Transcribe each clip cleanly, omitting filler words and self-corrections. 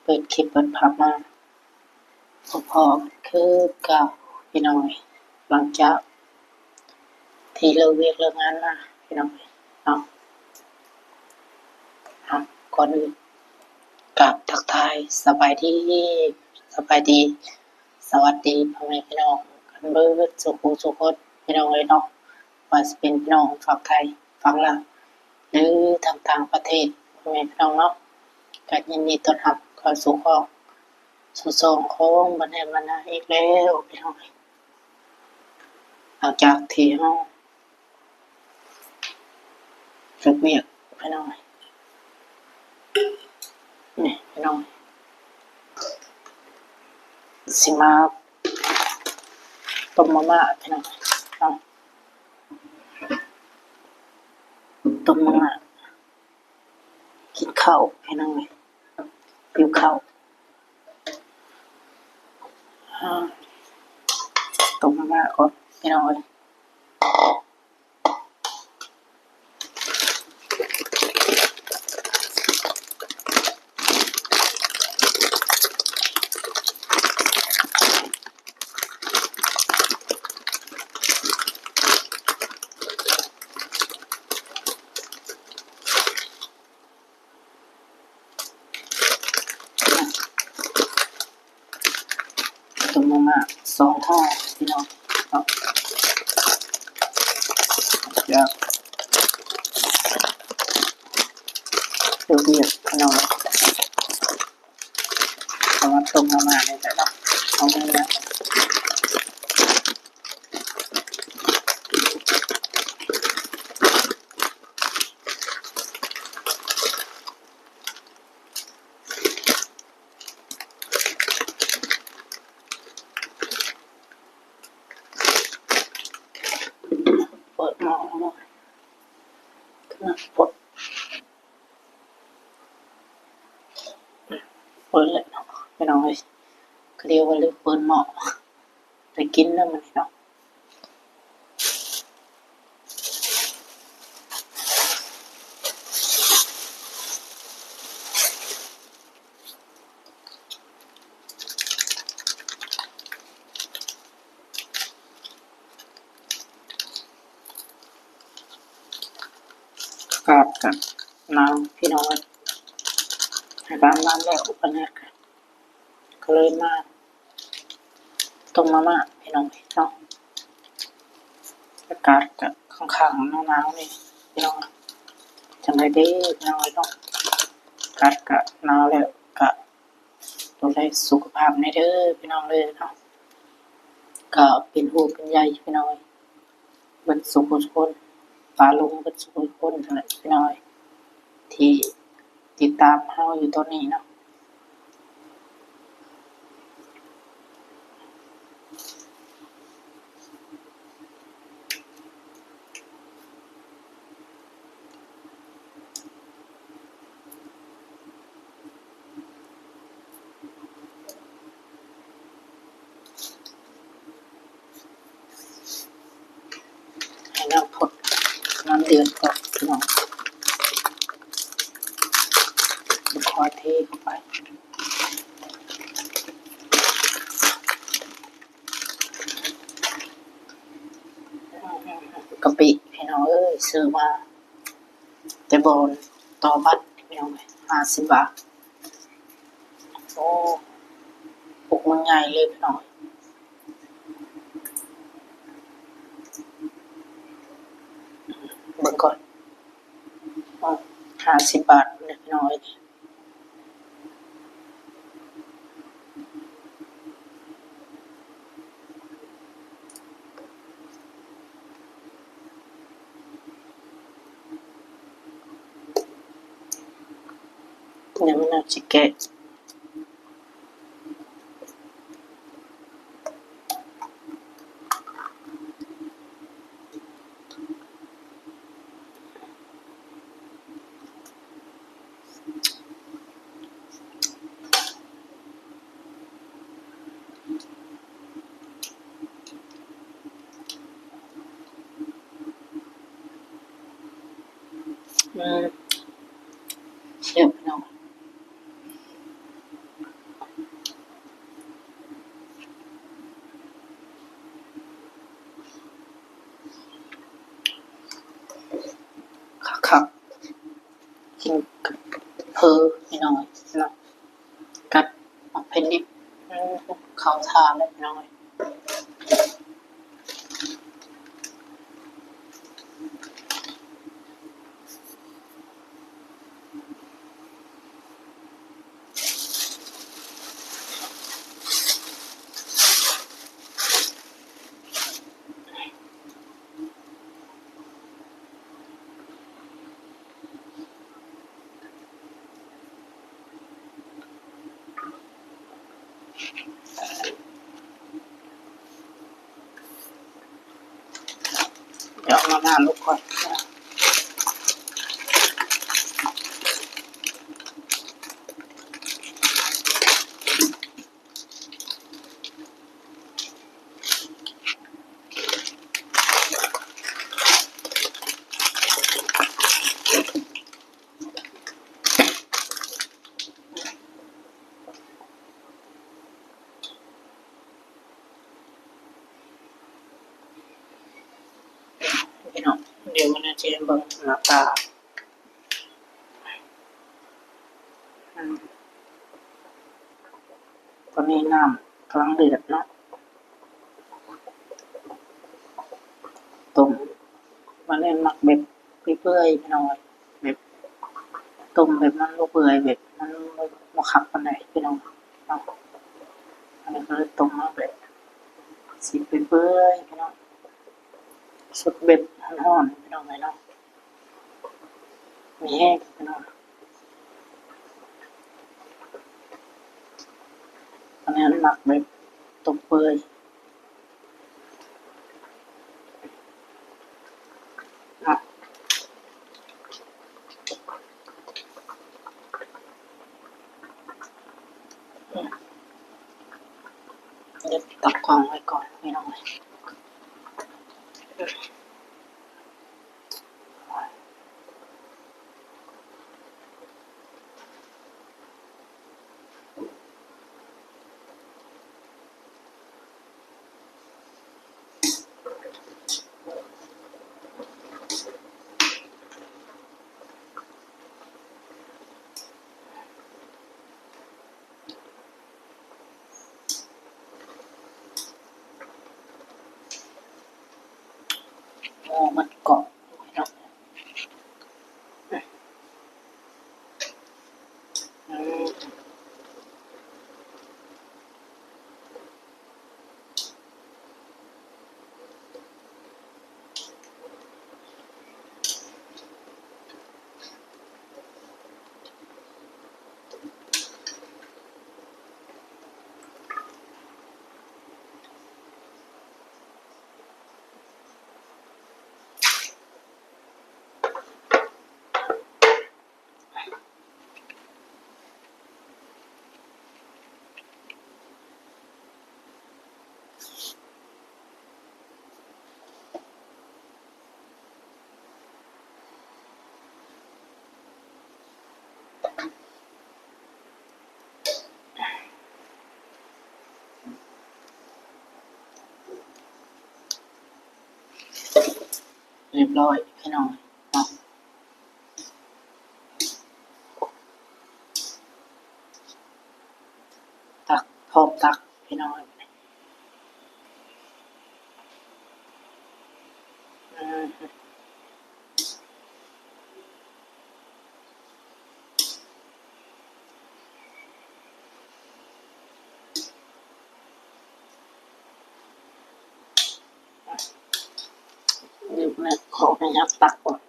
เปิดคลิปเปิดภาพมาพอคือกับพี่น้อยหลังจากที่เลิกเวียกเลิกงานมาพี่น้อยเนาะก่อนอื่นกับทักทายสบายดีสวัสดีพ่อแม่พี่น้องกันเบิดสุขพี่น้องเลยเนาะว่าจะเป็นพี่น้องฝั่งไทยฝั่งลาวหรือทางต่างประเทศพ่อแม่พี่น้องเนาะก็ยินดีต้อนรับเข้าสู่ห้องสู่ช่องของบันเทิงบรรณาอีกแล้วพี่น้องหลังจากที่เฮาเลิกเวียกพี่น้องนี่พี่น้องสิมาต้มมาม่าพี่น้องเอาต้มมาม่ากินข้าวพี่น้องหิวข้าวต้มมาม่าก่อนพี่น้องต้มมาม่า2ห่อพี่น้องเอาเดี๋ยวเดี๋ยวพี่น้องเอามาต้มมาม่าเลยเนาะเอาเนื้อเปิดหม้อปดเปิดเลยเนาะพี่น้องเลยก็เรียกว่าเปิดหม้อไปกินแล้วมันเนาะกาดกับน้ำพี่น้องให้บ้านแล้วอุปนัดกันก็เลยมาต้มมาม่าพี่น้องเนาะอากาศกับข้างๆหนาวๆนี่พี่น้องจังไรเด้พี่น้องเนาะอากาศกับหนาวแล้วก็ดูแลสุขภาพในเด้อพี่น้องเลยเนาะก็เป็นห่วงเป็นใยพี่น้องเบิดสุขทุกคนปลาลุงเบิดสุขทุกคนนั่นแหละพี่น้องที่ติดตามเฮาอยู่ตอนนี้เนาะให้น้ำพดน้ำเดือดก่อนพี่น้องคอยเทเข้าไปกะปิพี่น้องซื้อมาแต่บอนต่อบัตรพี่น้อง50 บาทโอ้ปุกมันใหญ่เลยพี่น้องเบิ่งก่อน50 บาทเล็กน้อยเนี่ยมันน่าจะแกะเสียบพี่น้อง เขาทาเล็กน้อยเดี๋ยวมาหน้าลูกก่อนพี่น้องเดี๋ยวมันจะเบิ่งหน้าตาตอนนี้น้ำกำลังเดือดเนาะต้มมันเล่นหมักแบบเปื่อยๆพี่น้องแบบต้มแบบมันเปื่อยแบบมันบ่คักปานใดพี่น้องเนาะอันนี้ก็เลยต้มมาแบบสิเปื่อยๆพี่น้องสุดแบบร้อนๆพี่น้องเนาะมีแห้งพี่น้องอันนี้หมักแบบต้มเปื่อยเนาะเดี๋ยวตักกวางไว้ก่อนพี่น้องหม้อมันเกาะพี่น้องเรียบร้อยพี่น้องเนาะตักพร้อมตักพี่น้องเดี๋ยวแม่ขอไปยับตักก่อน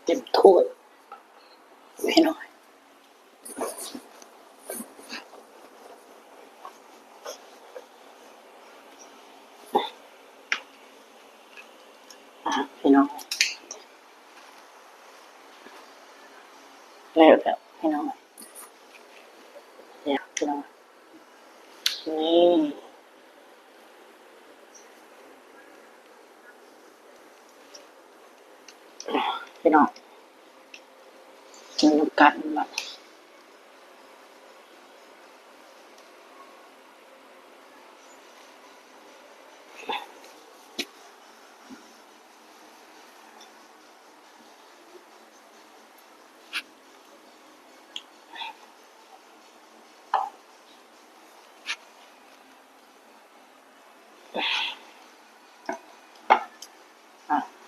เต็มถ้วยพี่น้องพี่น้องแล้วพี่น้องเนี่ยพี่น้องนี่ พี่น้องกินน้ำกันแบบ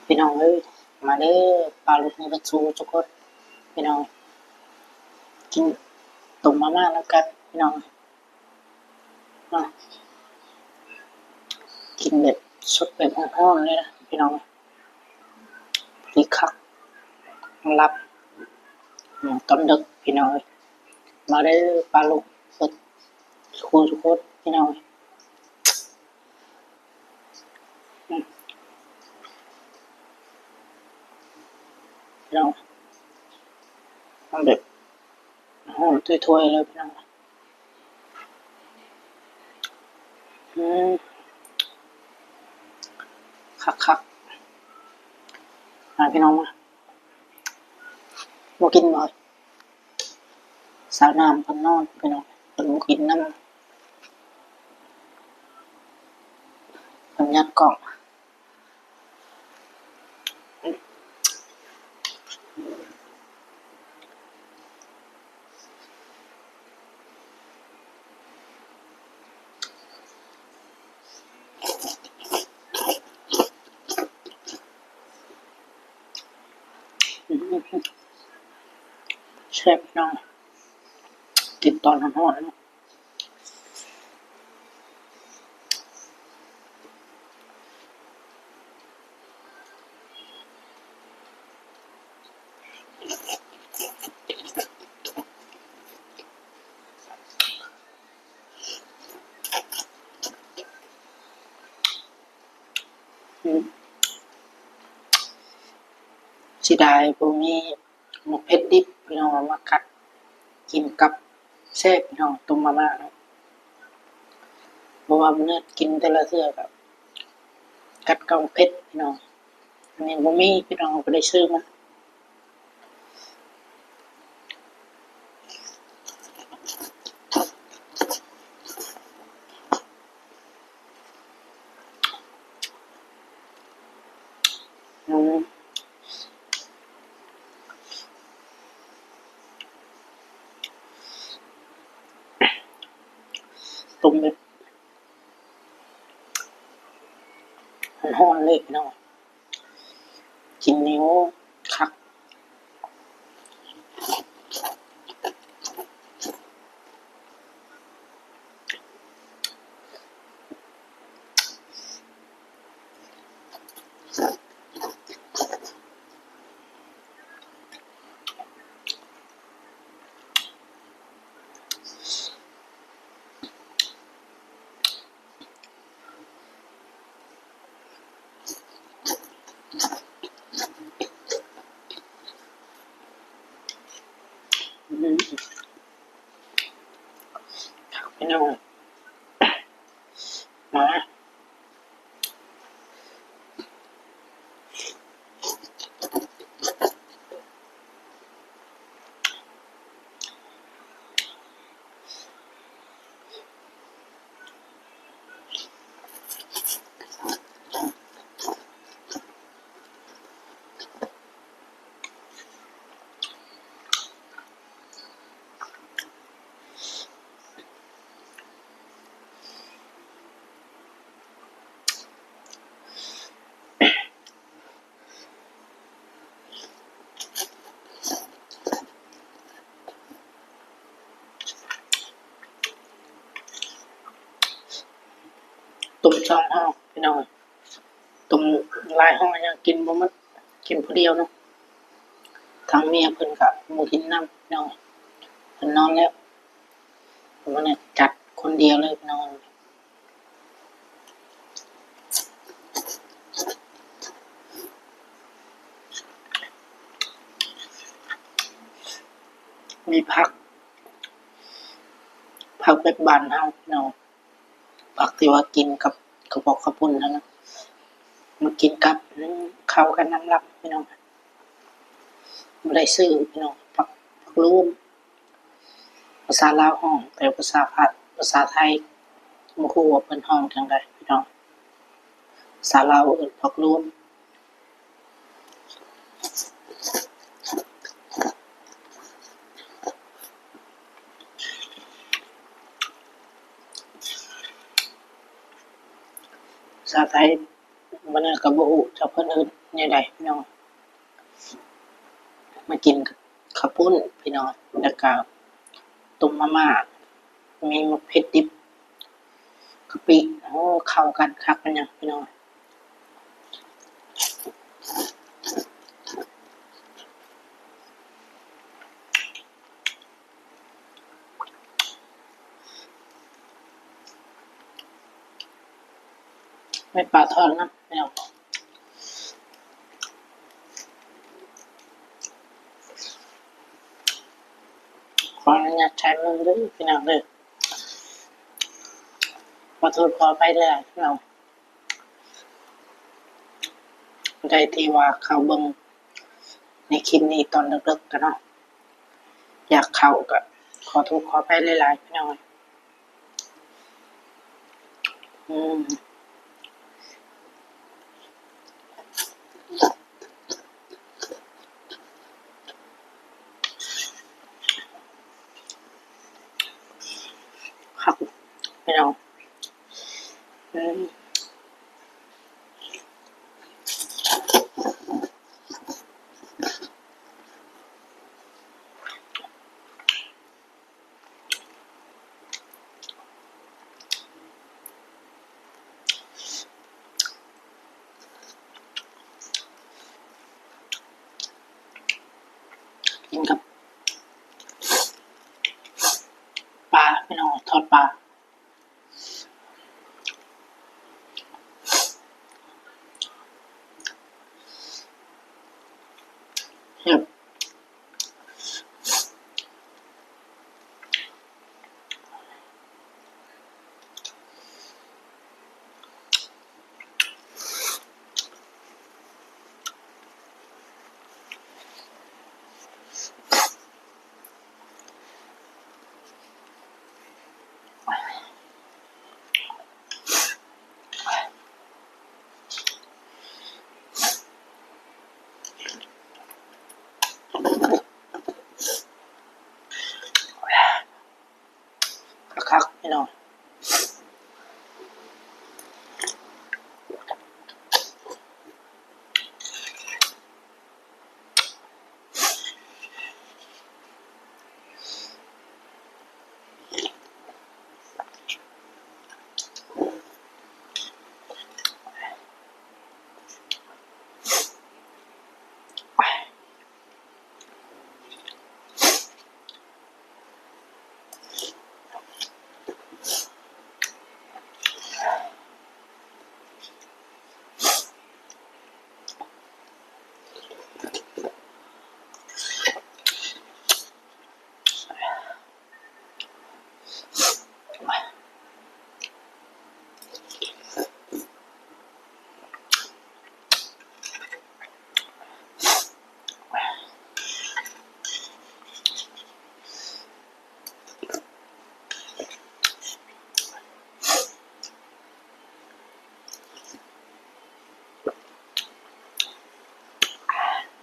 พี่น้องเอ้ยมาเด้อปลาลูกมือกระชูทุกคนพี่น้องกินต้มมาม่าแล้วกันพี่น้องกินแบบสดแบบอ่อนๆเลยนะพี่น้องพริกคักรับตอนดึกพี่น้องมาได้ปลาลูกสดคูทุกคนพี่น้องพี่น้องทำแบบห่อถ้วยๆเลยพี่น้องคักพี่น้องมากินบ่อยสาวน้ำคนนอนพี่น้องเป็นมากินน้ำเป็นยัดกล่องแซ่บพี่น้องกินตอนร้อนๆเนาะสิได้พวกนี้หมกเผ็ดดิบพี่น้องมากัดกินกับแซ่บพี่น้องต้มมาม่าเนาะเพราะว่าเนื้อกินแต่ละเทื่อแบบกัดกับเผ็ดพี่น้องอันนี้บ่มีพี่น้องก็ได้ซื้อมาต้มแบบร้อนๆเลยพี่น้องกินนิ้วคักพี่น้องมาต้มช่องห้องพี่น้องต้มหลายห้องยังกินบ่หมดกินผู้เดียวเนาะทางเมียเพิ่นก็บ่กินน้ำพี่น้องเพิ่นนอนแล้วผมก็เนี่ยจัดคนเดียวเลยพี่น้องมีผักแบบบ้านเฮาพี่น้องผักที่ว่ากินกับกระบอกข้าวปุ้นนั่นนะมากินกับข้าวกับน้ำลับพี่น้อง ไม่ได้ซื้อพี่น้องผักลูมภาษาลาวห้องแต่ภาษาไทยบ่ฮู้ว่าเพิ่นห้องจังไดพี่น้องภาษาลาวเอิ้นผักลูมภาษาไทยมันก็บ่ฮู้จักเพิ่นเอิ้นแนวใดพี่น้องมากินข้าวปุ้นพี่น้องแล้วก็ต้มมาม่ามีมะเผ็ดดิบกะปิโอ้เข้ากันคักปานหยังพี่น้องไม่ปลาทอดนะพี่น้องขออนุญาตใช้มือเด้อพี่น้องเด้อขอโทษขออภัยด้วยพี่น้องผู้ใดที่ว่าเข้าเบิ่งในคลิปนี้ตอนดึกๆกันเนาะอยากเข้าก็ขอโทษขออภัยหลายๆพี่น้องอืมครับพี่น้องอืมกินกับปลาพี่น้องทอดปลาครับคักๆพี่น้อง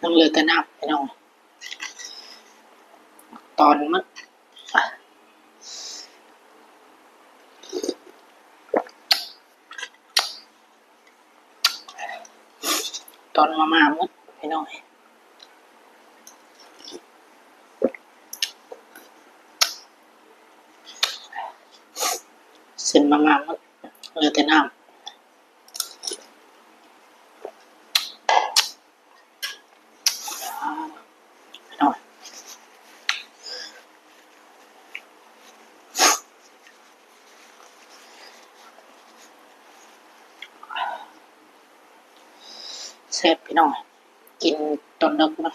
ยังเหลือแต่น้ำพี่น้องตอนมันตอนมาม่ามันพี่น้องเส้นมาม่ามันเหลือแต่น้ำพี่น้องแซ่บพี่น้องกินตอนดึกนะ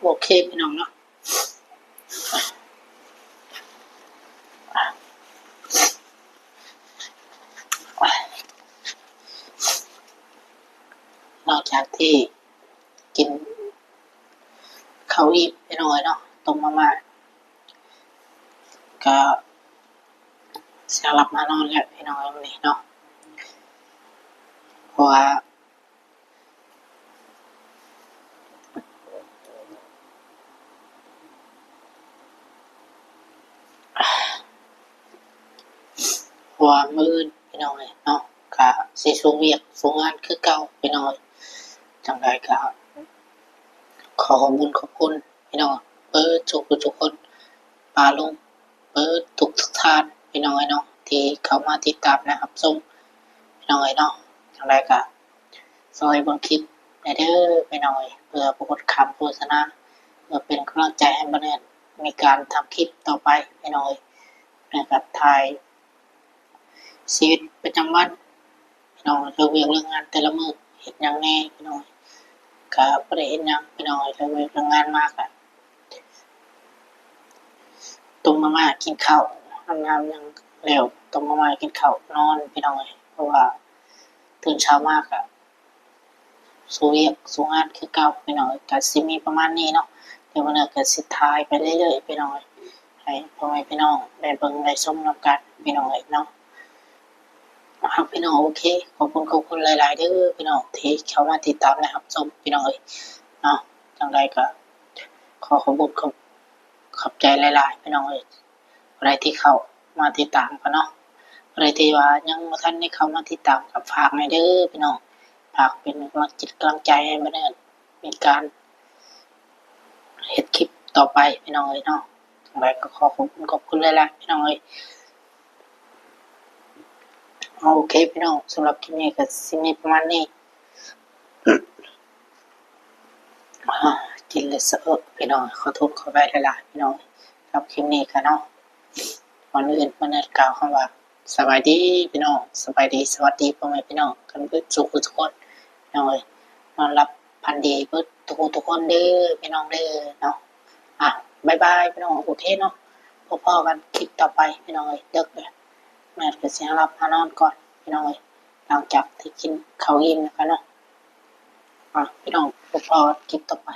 โอเคพี่น้องเนาะนอกจากที่กินข้าวอิ่มพี่น้องเนาะต้มมาม่าก็เสียหลับมานอนแล้วพี่น้องวันนี้เนาะเพราะว่ามื้ออื่นพี่น้องเนาะก็สิสู้เวียกสู้งานคือเก่าพี่น้องจังไดก็ขอขอบคุณพี่น้องทุกคนปาลุงทุกท่านพี่น้องเนาะที่เข้ามาติดตามนะครับชมพี่น้องเนาะจังไดก็ซอยเบิ่งคลิปได้เด้อพี่น้องเพื่อบ่กดคำโฆษณาเพื่อเป็นกำลังใจให้บ่แน่มีการทำคลิปต่อไปพี่น้องนะครับถ่ายชีวิตประจำวันพี่น้องเรื่องเวียกเรื่องงานแต่ละมื้อเฮ็ดหยังแหน่พี่น้องก็บ่ได้เฮ็ดหยังพี่น้องเรื่องเวียกเรื่องงานมากอะต้มมาม่ากินข้าวอาบน้ำยังแล้วต้มมาม่ากินข้าวนอนพี่น้องเพราะว่าตื่นเช้ามากอะสู้เวียกสู้งานคือเก่าพี่น้องก็สิมีประมาณนี้เนาะเดี๋ยวมื้อนี้ก็สิถ่ายไปเรื่อยๆพี่น้องให้พ่อแม่พี่น้องได้เบิ่งได้ชมนำกันพี่น้องเนาะครับพี่น้องโอเคขอบคุณหลายๆเด้อพี่น้องที่เข้ามาติดตามนะครับชมพี่น้องเนาะจังใดก็ขอขอบใจหลายๆพี่น้องอะไรที่เข้ามาติดตามกันเนาะอะไรที่ว่ายังบ่ทันได้เข้ามาติดตามก็ฝากหน่อยเด้อพี่น้องฝากเป็นกำลังจิตกำลังใจให้บ่ได้มีการเฮ็ดคลิปต่อไปพี่น้องเนาะจังใดก็ขอบคุณหลายๆพี่น้องโอเคพี่น้องสำหรับคลิปนี้ก็สิมีประมาณนี้กินเลยเสอะพี่น้องขอโทษขออภัยหลายๆพี่น้องครับคลิปนี้ก็เนาะก่อนอื่นมาแนะกล่าวคำว่าสบายดีพี่น้องสบายดีสวัสดีพ่อแม่พี่น้องกันเบิดทุกคนพี่น้องนอนรับพันดีเบิดทุกคนเด้อพี่น้องเด้อเนาะบ๊ายบายพี่น้องโอเคเนาะพอๆกันคลิปต่อไปพี่น้องเด็กเลยแม่ก็สิรับมานอนก่อนพี่น้องหลังจากที่กินข้าวอิ่มแล้วกันเนาะพี่น้องพอๆคลิปต่อไป